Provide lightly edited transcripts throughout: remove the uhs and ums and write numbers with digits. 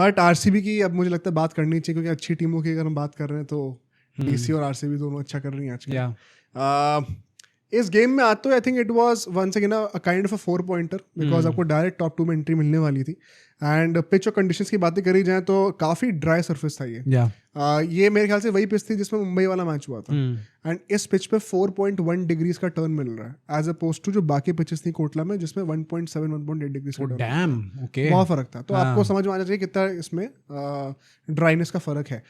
But RCB की अब मुझे लगता है बात करनी चाहिए, क्योंकि अच्छी टीमों की अगर हम बात कर रहे हैं तो डीसी और आरसीबी दोनों अच्छा कर रही हैं आजकल। इस गेम में आते हुए I think it was once again a kind of a 4 pointer, because आपको डायरेक्ट टॉप 2 में एंट्री मिलने वाली थी। एंड पिच और कंडीशंस की बातें करी जाए तो काफ़ी ड्राई सरफेस था ये। ये मेरे ख्याल से वही पिच थी जिसमें मुंबई वाला मैच हुआ था। एंड इस पिच पे 4.1 डिग्रीज का टर्न मिल रहा है एज अपोज टू जो बाकी पिचेस थी कोटला में जिसमें 1.7 1.8 डिग्रीज का टर्न। बहुत फर्क था। तो आपको समझ में आना चाहिए कितना इसमें ड्राइनेस का फर्क है।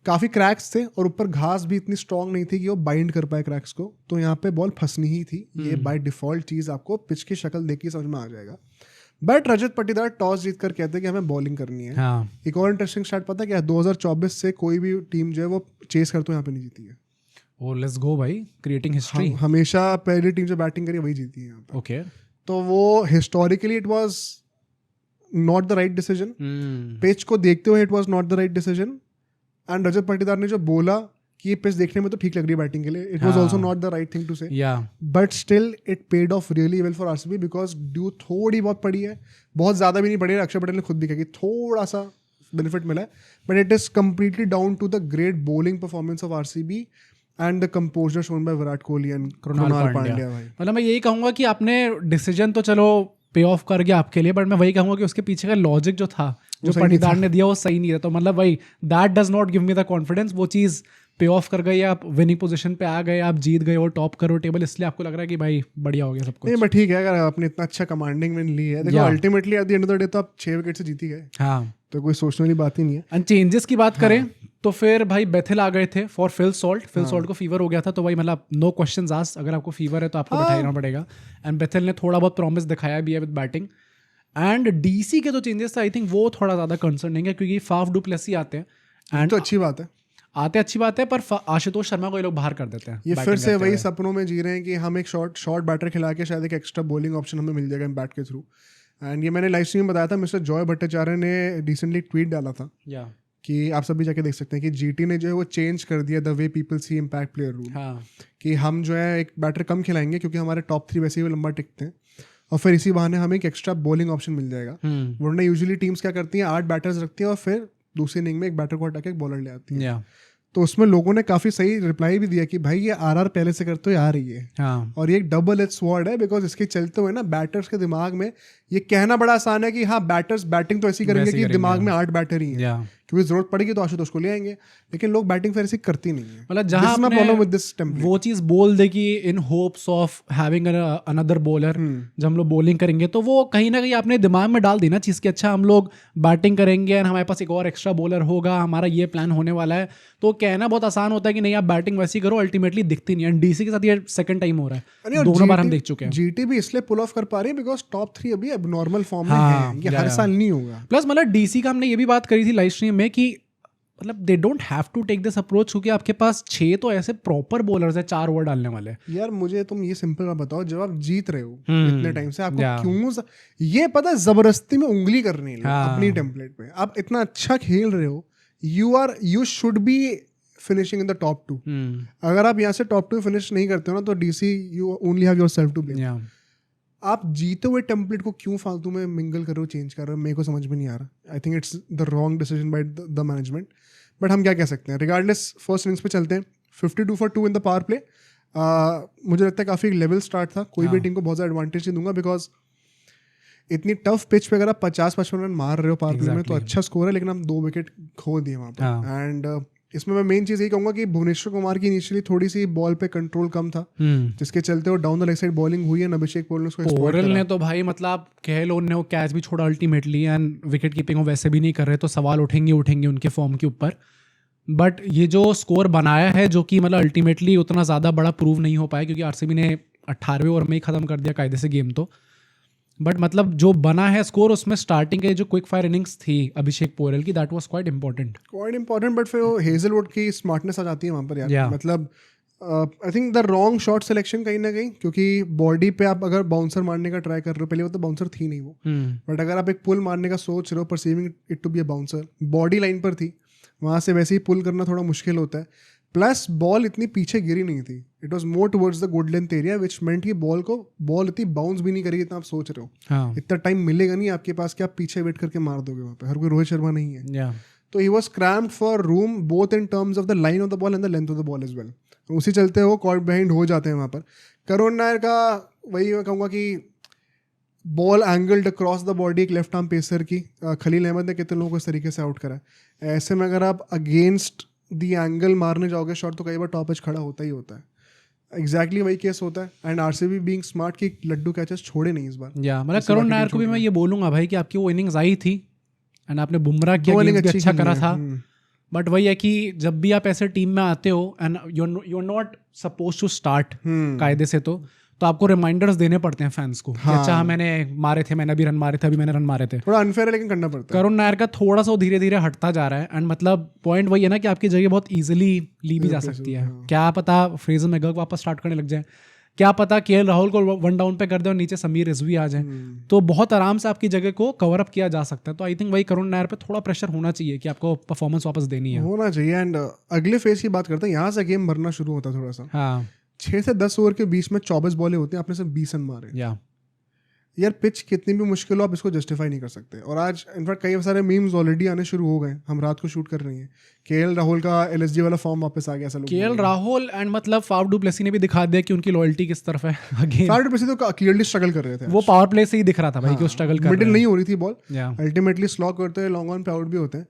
काफ़ी क्रैक्स थे और ऊपर घास भी इतनी स्ट्रांग नहीं थी कि वो बाइंड कर पाए क्रैक्स को, तो यहाँ पे बॉल फंसनी ही थी। ये बाय डिफॉल्ट चीज़ आपको पिच की शक्ल देख के समझ में आ जाएगा। बट रजत पाटीदार टॉस जीत कर कहते हैं कि हमें बॉलिंग करनी है। एक और इंटरेस्टिंग स्टार्ट पता क्या है, 2024 से कोई भी टीम जो है वो चेस करते हुए यहाँ पे नहीं जीती है। ओ लेट्स गो भाई, क्रिएटिंग हिस्ट्री। हमेशा पहली टीम जो बैटिंग करी वही जीती है यहाँ पे। ओके, तो वो historically it was not the right decision. Pitch को देखते हुए it was not the right decision. And Rajat Patidar ने जो बोला कि ये पिच देखने में तो ठीक लग रही है बैटिंग के लिए, it was also not the right thing to say, but still it paid off really well for RCB because due थोड़ी बहुत पड़ी है, बहुत ज़्यादा भी नहीं पड़ी है। अक्षर पटेल ने खुद भी कहा कि थोड़ा सा बेनिफिट मिला है, but it is completely down to the great bowling performance of RCB and the composure shown by Virat Kohli and Krunal Pandya. भाई मतलब मैं यही कहूँगा कि आपने डिसीजन तो चलो पे ऑफ कर गया आपके लिए, बट मैं वही कहूँगा कि उसके पीछे का लॉजिक जो था, जो पाटीदार ने दिया वो सही नहीं था। तो मतलब वही that does not give me the confidence. वो चीज़ पे ऑफ कर गई, आप विनिंग पोजीशन पे आ गए, आप जीत गए और टॉप करो टेबल, इसलिए आपको लग रहा है कि भाई बढ़िया हो गया सब कुछ। नहीं बट ठीक है, अगर आपने इतना अच्छा कमांडिंग विन ली है, देखो ultimately at the end of the day तो आप 6 विकेट से जीती गए। हाँ, तो कोई सोचने वाली बात ही नहीं है। एंड चेंजेस की बात करें तो फिर भाई बेथिल आ गए थे for Phil Salt. Phil Salt को फीवर हो गया था, तो भाई मतलब नो क्वेश्चंस आस्क्ड, अगर आपको फीवर है तो आपको बैठाना पड़ेगा। एंड बेथिल ने थोड़ा बहुत प्रॉमिस दिखाया भी है विद बैटिंग। एंड डीसी के जो चेंजेस थे आई थिंक वो थोड़ा ज़्यादा कंसर्निंग है, क्योंकि फाफ डू प्लेसी आते हैं एंड तो अच्छी बात है, अच्छी बात है, पर आशुतोष शर्मा को ये लोग बाहर कर देते हैं। ये फिर से वही सपनों में जी रहे हैं कि हम एक शॉर्ट बैटर खिला के शायद एक एक्स्ट्रा बॉलिंग ऑप्शन हमें मिल जाएगा बैट के थ्रू। एंड ये मैंने लाइव स्ट्रीम में बताया था, मिस्टर जॉय भट्टाचार्य ने रिसेंटली ट्वीट डाला था कि आप सब भी जाके देख सकते हैं कि जीटी ने जो है वो चेंज कर दिया the way people see impact player rule. कि हम जो है एक बैटर कम खिलाएंगे क्योंकि हमारे टॉप 3 वैसे ही लंबा टिकते हैं, और फिर इसी बहाने हमें एक एक्स्ट्रा बॉलिंग ऑप्शन मिल जाएगा। वरना यूजुअली टीम्स क्या करती हैं, 8 बैटर्स रखती हैं और फिर दूसरी इनिंग में एक बैटर को हटा के एक बॉलर ले आती है। तो उसमें लोगों ने काफ़ी सही रिप्लाई भी दिया कि भाई ये आरआर पहले से करते हुए आ रही है। और ये एक डबल एज स्वॉर्ड है, बिकॉज इसके चलते हुए ना बैटर्स के दिमाग में ये कहना बड़ा आसान है कि हाँ बैटर्स बैटिंग तो ऐसी करेंगे कि दिमाग में 8 बैटर ही हैं, क्योंकि जरूरत पड़ेगी तो आशुतोष को ले आएंगे, लेकिन लोग बैटिंग फिर ऐसी करती नहीं है। मतलब जहां वो चीज़ बोल दे कि इन hopes of having another bowler, जब हम लोग बॉलिंग करेंगे तो वो कहीं ना कहीं अपने दिमाग में डाल देना चीज़ कि अच्छा हम लोग बैटिंग करेंगे और हमारे पास एक और एक्स्ट्रा बॉलर होगा, हमारा ये प्लान होने वाला है। तो कहना बहुत आसान होता है कि नहीं आप बैटिंग वैसी करो, अल्टीमेटली दिखती नहीं है। डीसी के साथ ये सेकंड टाइम हो रहा है, 2 बार हम देख चुके हैं। जीटी भी इसलिए पुल ऑफ कर पा रही है बिकॉज टॉप 3 अभी एबनॉर्मल फॉर्म में है, ये हर साल नहीं होगा। प्लस मतलब डीसी का हमने ये भी बात करी थी लाइव स्ट्रीम में कि मतलब they don't have to take this approach, क्योंकि आपके पास 6 तो ऐसे प्रॉपर बॉलर्स है 4 ओवर डालने वाले। यार मुझे तुम ये सिंपल बात बताओ, जब आप जीत रहे हो इतने टाइम से, आपको क्यों ये पता जबरदस्ती में उंगली करनी है अपनी टेम्पलेट पे? आप इतना अच्छा खेल रहे हो, you should be finishing in the top 2। अगर आप यहाँ से टॉप 2 फिनिश नहीं करते हो ना तो DC you only have yourself to blame. आप जीते हुए टेम्पलेट को क्यों फालतू में मिंगल कर रहे हो, चेंज कर रहे हो, मेरे को समझ में नहीं आ रहा। I think it's the wrong decision by the management, but हम क्या कह सकते हैं। रिगार्डलेस फर्स्ट इनिंग्स पे चलते हैं। 52 for 2 in the power play. मुझे लगता है काफ़ी लेवल स्टार्ट था, कोई भी टीम को बहुत ज़्यादा एडवांटेज नहीं दूंगा, बिकॉज इतनी टफ पिच पे अगर आप 50-55 रन मार रहे हो पावर प्ले में तो अच्छा स्कोर है, लेकिन हम 2 विकेट खो दिए वहाँ पर। एंड इसमें मैं मेन चीज़ यही कहूँगा कि भुवनेश्वर कुमार की इनिशियली थोड़ी सी बॉल पे कंट्रोल कम था, जिसके चलते वो down the leg side bowling हुई है। अभिषेक पोरल ने तो भाई मतलब कह लो उन्होंने वो कैच भी छोड़ा अल्टीमेटली, एंड विकेट कीपिंग वो वैसे भी नहीं कर रहे, तो सवाल उठेंगे उनके फॉर्म के ऊपर। बट ये जो स्कोर बनाया है, जो कि मतलब अल्टीमेटली उतना ज़्यादा बड़ा प्रूव नहीं हो पाया, क्योंकि आरसीबी ने 18वें ओवर में ही ख़त्म कर दिया कायदे से गेम तो। बट मतलब जो बना है स्कोर, उसमें स्टार्टिंग के जो क्विक फायर इनिंग्स थी अभिषेक पोरल की, that was quite important. But फिर हेजलवुड की स्मार्टनेस आ जाती है वहाँ पर यार। मतलब I think the wrong shot selection कहीं ना कहीं, क्योंकि बॉडी पे आप अगर बाउंसर मारने का ट्राई कर रहे हो, पहले वो तो बाउंसर थी नहीं वो, बट अगर आप एक पुल मारने का सोच रहे हो, perceiving it to be a bouncer, body line पर थी, वहाँ से वैसे ही पुल करना थोड़ा मुश्किल होता है। प्लस बॉल इतनी पीछे गिरी नहीं थी, it was more towards the good length area, which meant कि बॉल इतनी बाउंस भी नहीं करेगी इतना आप सोच रहे हो। हाँ, इतना टाइम मिलेगा नहीं आपके पास कि आप पीछे वेट करके मार दोगे वहाँ पे, हर कोई रोहित शर्मा नहीं है। या तो he was cramped for room both in terms of the line of the ball and the length of the ball as well. उसी चलते वो कॉर्ड बिहाइंड हो जाते हैं वहाँ पर। करुण नायर का वही मैं कहूँगा कि ball angled across the body, एक लेफ्ट आर्म पेसर की, खलील अहमद ने कितने लोगों को इस तरीके से आउट करा है। ऐसे में अगर आप अगेंस्ट दी एंगल मारने जाओगे शॉट तो कई बार टॉप एज खड़ा होता ही होता है। एग्जैक्टली वही केस होता है। एंड आरसीबी बीइंग स्मार्ट कि लड्डू कैचेस छोड़े नहीं इस बार। या मतलब करुण नायर को भी मैं ये बोलूंगा भाई कि आपकी वो इनिंग्स आई थी एंड आपने बुमराह की अगेंस्ट भी अच्छा करा था, बट वही है कि जब भी आप ऐसे टीम में आते हो and you are not suppose to start कायदे से, तो आपको रिमाइंडर्स देने पड़ते हैं फैंस को। हाँ। अच्छा मैंने मारे थे, मैंने भी रन मारे थे, अभी मैंने रन मारे थे। थोड़ा अनफेयर है लेकिन करना पड़ता है। करुण नायर का थोड़ा सा धीरे धीरे हटता जा रहा है एंड मतलब पॉइंट वही है ना कि आपकी जगह बहुत इजीली ली भी जा सकती है। क्या पता फ्रेजर मैकगर्क वापस स्टार्ट करने लग जाए, क्या पता केएल राहुल को वन डाउन पे कर दे और नीचे समीर रिजवी आ जाए, तो बहुत आराम से आपकी जगह को कवर अप किया जा सकता है। तो आई थिंक वही करुण नायर पे थोड़ा प्रेशर होना चाहिए कि आपको परफॉर्मेंस वापस देनी है, होना चाहिए। एंड अगले फेज की बात करते हैं, यहाँ से गेम भरना शुरू होता है थोड़ा सा। हाँ 6 से 10 ओवर के बीच में 24 बॉलें होती हैं, आपने सिर्फ 20 रन मारे। यार पिच कितनी भी मुश्किल हो आप इसको जस्टिफाई नहीं कर सकते। और आज इनफैक्ट कई सारे मीम्स ऑलरेडी आने शुरू हो गए, हम रात को शूट कर रहे हैं, केएल राहुल का एलएसजी वाला फॉर्म वापस आ गया। ऐसा लोग केएल राहुल एंड मतलब फाफ डू प्लेसी ने भी दिखा दिया कि उनकी लॉयल्टी किस तरफ है। फाफ डू प्लेसी तो क्लियरली स्ट्रगल कर रहे थे, वो पावर प्ले से ही दिख रहा था भाई कि वो स्ट्रगल कर रहे हैं। मिडिल नहीं हो रही थी बॉल, अल्टीमेटली स्लॉग करते हैं, लॉन्ग ऑन पे आउट भी होते हैं।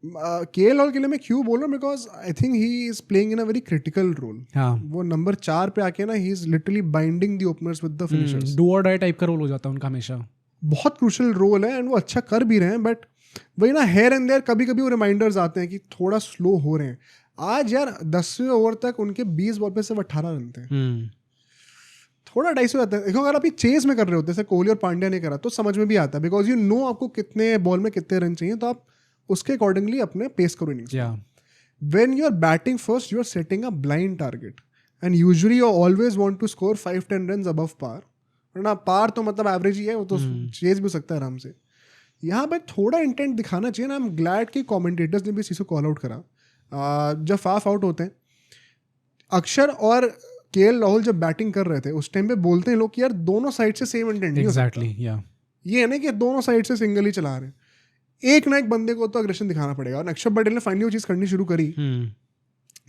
केएल राहुल के लिए मैं क्यों बोल रहा हूँ, because I think he is playing in a very critical role. वो नंबर 4 पे आके ना he is literally binding the openers with the finishers. Do और डाई टाइप का रोल हो जाता है उनका हमेशा, बहुत क्रूशियल रोल है एंड वो अच्छा कर भी रहे हैं। बट वही ना हेयर एंड देयर कभी कभी वो रिमाइंडर्स आते हैं कि थोड़ा स्लो हो रहे हैं। आज यार 10वें ओवर तक उनके 20 बॉल पे सिर्फ 18 रन थे। थोड़ा डाइस हो जाता है। देखो अगर आप ये चेज में कर रहे होते जैसे कोहली और पांड्या ने करा तो समझ में भी आता है, बिकॉज यू नो आपको कितने बॉल में कितने रन चाहिए, तो आप उसके अकॉर्डिंगली अपने पेस करो innings. When you are batting first you are setting a blind target and usually you always want to score 5-10 run above par. ना पार तो मतलब एवरेज ही है, वो तो चेज भी सकता है आराम से। यहाँ पे थोड़ा इंटेंट दिखाना चाहिए ना। आई एम ग्लैड कि कमेंटेटर्स ने भी इस चीज़ को कॉल आउट करा। जब फाफ आउट होते हैं, अक्षर और केएल राहुल जब बैटिंग कर रहे थे उस टाइम पे बोलते हैं लोग कि यार दोनों साइड से सेम इंटेंट नहीं हो सकता। ये है ना कि दोनों साइड से सिंगल ही चला रहे हैं, एक ना एक बंदे को तो अग्रेशन दिखाना पड़ेगा। और अक्षर पटेल ने फाइनली वो चीज़ करनी शुरू करी,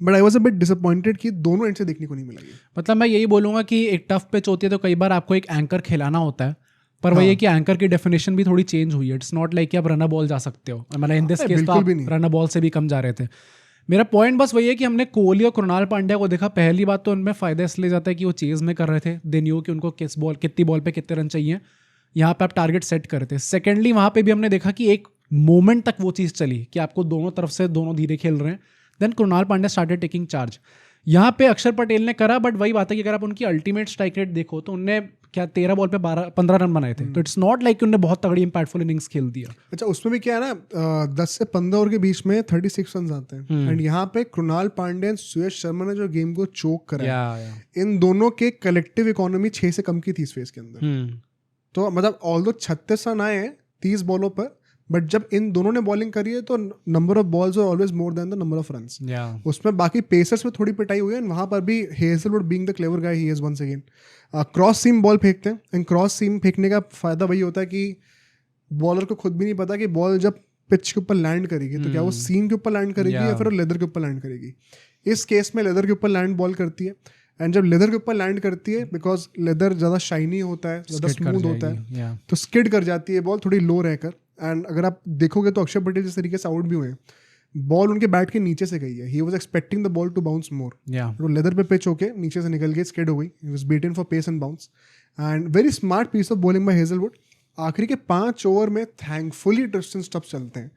but I was a bit disappointed कि दोनों एंड से देखने को नहीं मिला। मतलब मैं यही बोलूंगा कि एक टफ पिच होती है तो कई बार आपको एक एंकर खिलाना होता है, पर वही है कि एंकर की डेफिनेशन भी थोड़ी चेंज हुई है। इट्स नॉट लाइक कि आप रनर बॉल जा सकते हो, मतलब इन दिस केस तो आप रनर बॉल से भी कम जा रहे थे। मेरा पॉइंट बस वही है कि हमने कोहली और कृणाल पांड्या को देखा। पहली बात तो उनमें फायदा इसलिए जाता है कि वो चेज में कर रहे थे, दे न्यू कि उनको कितनी बॉल पे कितने रन चाहिए, यहाँ पे आप टारगेट सेट कर रहे थे। सेकेंडली वहाँ पे भी हमने देखा कि एक मोमेंट तक वो चीज़ चली कि आपको दोनों तरफ से दोनों धीरे खेल रहे हैं। Then Krunal Pandya started taking charge. यहाँ पे अक्षर पटेल ने करा, बट वही बात है कि अगर आप उनकी अल्टीमेट स्ट्राइक रेट देखो तो उनने क्या 13 बॉल पे 15 रन बनाए थे। तो इट्स नॉट लाइक उन्होंने बहुत तगड़ी इंपैक्टफुल इनिंग्स खेल दिया। अच्छा उसमें भी क्या है ना 10 से 15 ओवर के बीच में 36 रन आते हैं। एंड यहाँ पे कृणाल पांड्या सुयश शर्मा ने जो गेम को चोक करा, इन दोनों के कलेक्टिव इकोनॉमी 6 से कम की थी इस फेज के अंदर। तो मतलब ऑल्दो 36 रन आए हैं 30 बॉलों पर, बट जब इन दोनों ने बॉलिंग करी है तो number of balls are always more than the number of runs. उसमें बाकी पेसर्स में थोड़ी पिटाई हुई है। वहाँ पर भी Hazlewood being the clever guy he is once again cross seam ball फेंकते हैं। एंड क्रॉस सीम फेंकने का फायदा वही होता है कि बॉलर को खुद भी नहीं पता कि बॉल जब पिच के ऊपर लैंड करेगी तो क्या वो सीम के ऊपर लैंड करेगी या फिर लेदर के ऊपर लैंड करेगी। इस केस में लेदर के ऊपर लैंड बॉल करती है। एंड जब लेदर के ऊपर लैंड करती है, बिकॉज लेदर ज़्यादा शाइनी होता है, ज़्यादा स्मूथ होता है, तो स्किड कर जाती है बॉल थोड़ी लो रहकर। एंड अगर आप देखोगे तो अक्षर पटेल जिस तरीके से आउट भी हुए, बॉल उनके बैट के नीचे से गई है। He was expecting the ball to bounce more, तो लेदर पे पिच होके नीचे से निकल गई, स्किड हो गई। He was beaten for pace and bounce. And very smart piece of bowling by Hazlewood. आखिरी के 5 ओवर में थैंकफुली ट्रिस्टन स्टब्स चलते हैं,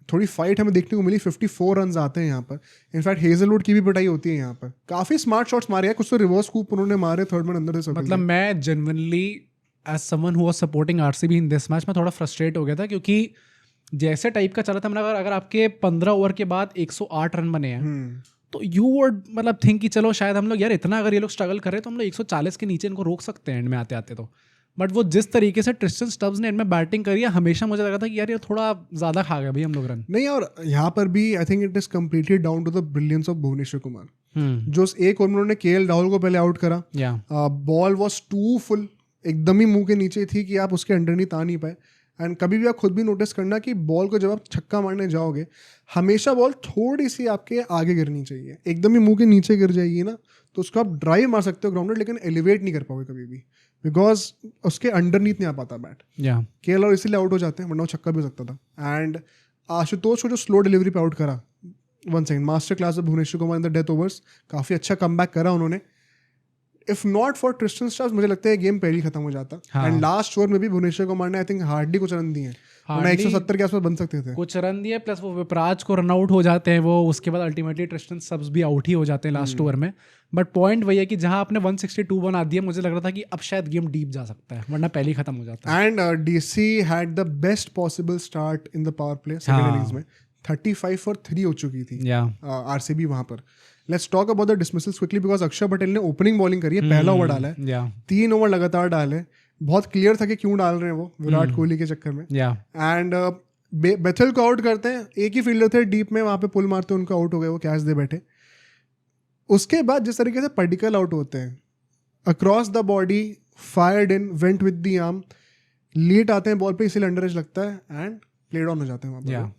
थोड़ी फाइट हमें देखने को मिली। 54 रन आते हैं यहाँ पर। इनफैक्ट हेजलवुड की भी पिटाई होती है यहाँ पर। काफ़ी स्मार्ट शॉट्स मारे हैं, कुछ तो रिवर्स स्कूप उन्होंने मारे थर्ड मैन अंदर से। मतलब मैं genuinely as someone who was supporting RCB in this match में थोड़ा फ्रस्ट्रेट हो गया था, क्योंकि जैसे टाइप का चला था मतलब अगर आपके 15 ओवर के बाद 108 रन बने हैं तो यू वुड मतलब थिंक कि चलो शायद हम लोग यार इतना अगर ये लोग स्ट्रगल करें तो हम लोग 140 के नीचे इनको रोक सकते हैं एंड में आते आते। तो बट वो जिस तरीके से ट्रिस्टन स्टब्स ने इनमें बैटिंग करी है, हमेशा मुझे लगा था कि यार ये थोड़ा ज़्यादा खा गए भाई हम लोग रन। नहीं, और यहाँ पर भी I think it is completely down to the brilliance of Bhuvneshwar Kumar. जो एक ओवर में उन्होंने केएल राहुल को पहले आउट करा, बॉल वॉज टू फुल, एकदम ही मुंह के नीचे थी कि आप उसके अंडरनीथ आ नहीं पाए। एंड कभी भी आप खुद भी नोटिस करना कि बॉल को जब आप छक्का मारने जाओगे हमेशा बॉल थोड़ी सी आपके आगे गिरनी चाहिए, एकदम ही मुंह के नीचे गिर जाएगी ना तो उसको आप ड्राइव मार सकते हो ग्राउंडेड, लेकिन एलिवेट नहीं कर पाओगे कभी भी बिकॉज उसके अंडरनीथ नहीं आ पाता बैट। केएल और इसीलिए आउट हो जाते हैं, वरना वो छक्का भी हो सकता था। एंड आशुतोष को जो स्लो डिलीवरी पे आउट करा, 1 second, master class of Bhuvneshwar Kumar in the death overs, काफ़ी अच्छा कमबैक करा उन्होंने। If not for Tristan Stubbs मुझे लगता है गेम पहले ही खत्म हो जाता। एंड लास्ट ओवर में भी भुवनेश्वर कुमार ने आई थिंक हार्डली कुछ रन दिए, 170 के आसपास बन सकते थे, कुछ रन दिए, प्लस वो विपराज को रन आउट हो जाते हैं वो, उसके बाद अल्टीमेटली ट्रिस्टन सब्स भी आउट ही हो जाते हैं लास्ट ओवर में। बट पॉइंट वही है कि जहां आपने 162 बना दिया, मुझे लग रहा था कि अब शायद गेम डीप जा सकता है, वरना पहले ही खत्म हो जाता है। And DC had the best possible start in the power play second innings में, 35 for 3 हो चुकी थी आरसीबी वहां पर। Let's talk about the dismissals quickly because अक्षर पटेल ने ओपनिंग बॉलिंग करी है, पहला ओवर डाला है, 3 ओवर लगातार डाले, बहुत क्लियर था कि क्यों डाल रहे हैं वो विराट कोहली के चक्कर में। एंड बेथल को आउट करते हैं, एक ही फील्डर थे डीप में, वहां पे पुल मारते उनको आउट हो गए, वो कैच दे बैठे। उसके बाद जिस तरीके से पर्टिकल आउट होते हैं, across the body, fired in, went with the arm, lead आते हैं बॉल पे, इसीलिए अंडर एज लगता है एंड प्लेड ऑन हो जाते हैं वहां पर।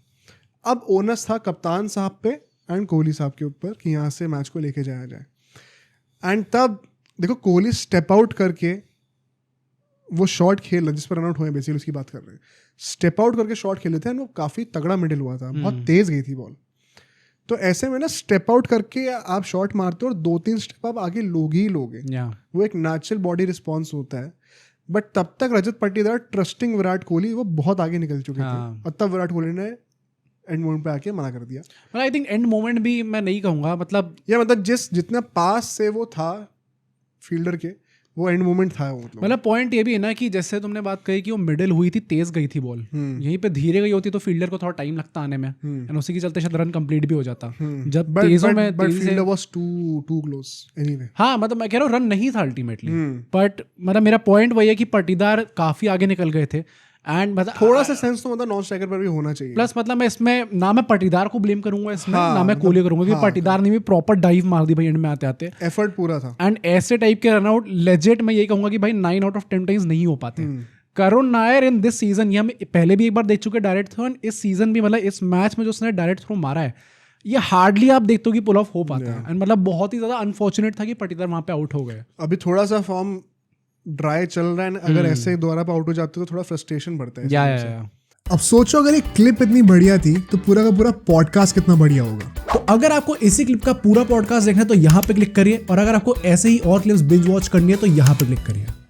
अब ओनस था कप्तान साहब पे एंड कोहली साहब के ऊपर कि यहाँ से मैच को लेके जाया जाए। एंड तब देखो कोहली स्टेप आउट करके वो शॉट खेल जिस पर रन आउट हुए, बेसिकली उसकी बात कर रहे हैं, स्टेप आउट करके शॉट खेले थे, वो काफ़ी तगड़ा मिडिल हुआ था, बहुत तेज गई थी बॉल। तो ऐसे में ना स्टेप आउट करके आप शॉट मारते हो और 2-3 स्टेप आप आगे लोगे ही लोगे, वो एक नेचुरल बॉडी रिस्पॉन्स होता है। बट तब तक रजत पाटीदार ट्रस्टिंग विराट कोहली, वो बहुत आगे निकल चुके थे, और तब विराट कोहली ने एंड मोमेंट पे आके मना कर दिया। आई थिंक एंड मोमेंट भी मैं नहीं कहूँगा, मतलब जितना पास से वो था फील्डर के, वो एंड मोमेंट था वो। मतलब पॉइंट ये भी है ना कि जैसे तुमने बात कही कि वो मिडिल हुई थी, तेज गई थी बॉल, यहीं पे धीरे गई होती तो फील्डर को थोड़ा टाइम लगता आने में, एंड उसी के चलते शायद रन कंप्लीट भी हो जाता। जब तेजों में fielder was too close anyway. हाँ, मतलब मैं कह रहा हूँ रन नहीं था अल्टीमेटली, बट मतलब मेरा पॉइंट वही है कि पाटीदार काफी आगे निकल गए थे। एंड मतलब थोड़ा सा सेंस तो मतलब नॉन स्ट्राइकर पर भी होना चाहिए। प्लस मतलब मैं इसमें ना मैं पाटीदार को ब्लेम करूंगा इसमें, ना मैं कोहली करूंगा, क्योंकि पाटीदार ने भी प्रॉपर डाइव मार दी भाई एंड में आते आते, एफर्ट पूरा था। एंड ऐसे टाइप के रनआउट लेजिट मैं यही कहूंगा कि भाई 9 out of 10 टाइम्स नहीं हो पाते। Karun Nair in this season, ये हम पहले भी एक बार देख चुके डायरेक्ट थ्रो, इस सीजन भी मतलब इस मैच में जो उसने डायरेक्ट थ्रो मारा है, ये हार्डली आप देखते हो कि पुल ऑफ हो पाता है। एंड मतलब बहुत ही ज्यादा अनफॉर्चुनेट था कि पाटीदार वहां पे आउट हो गए। अभी थोड़ा सा फॉर्म ड्राई चल रहा है, अगर ऐसे दोबारा पे आउट हो जाते तो थोड़ा फ्रस्ट्रेशन बढ़ता है। अब सोचो अगर एक क्लिप इतनी बढ़िया थी तो पूरा का पूरा पॉडकास्ट कितना बढ़िया होगा। तो अगर आपको इसी क्लिप का पूरा पॉडकास्ट देखना है तो यहाँ पे क्लिक करिए, और अगर आपको ऐसे ही और क्लिप्स बिंज वॉच करनी है तो यहाँ पे क्लिक करिए।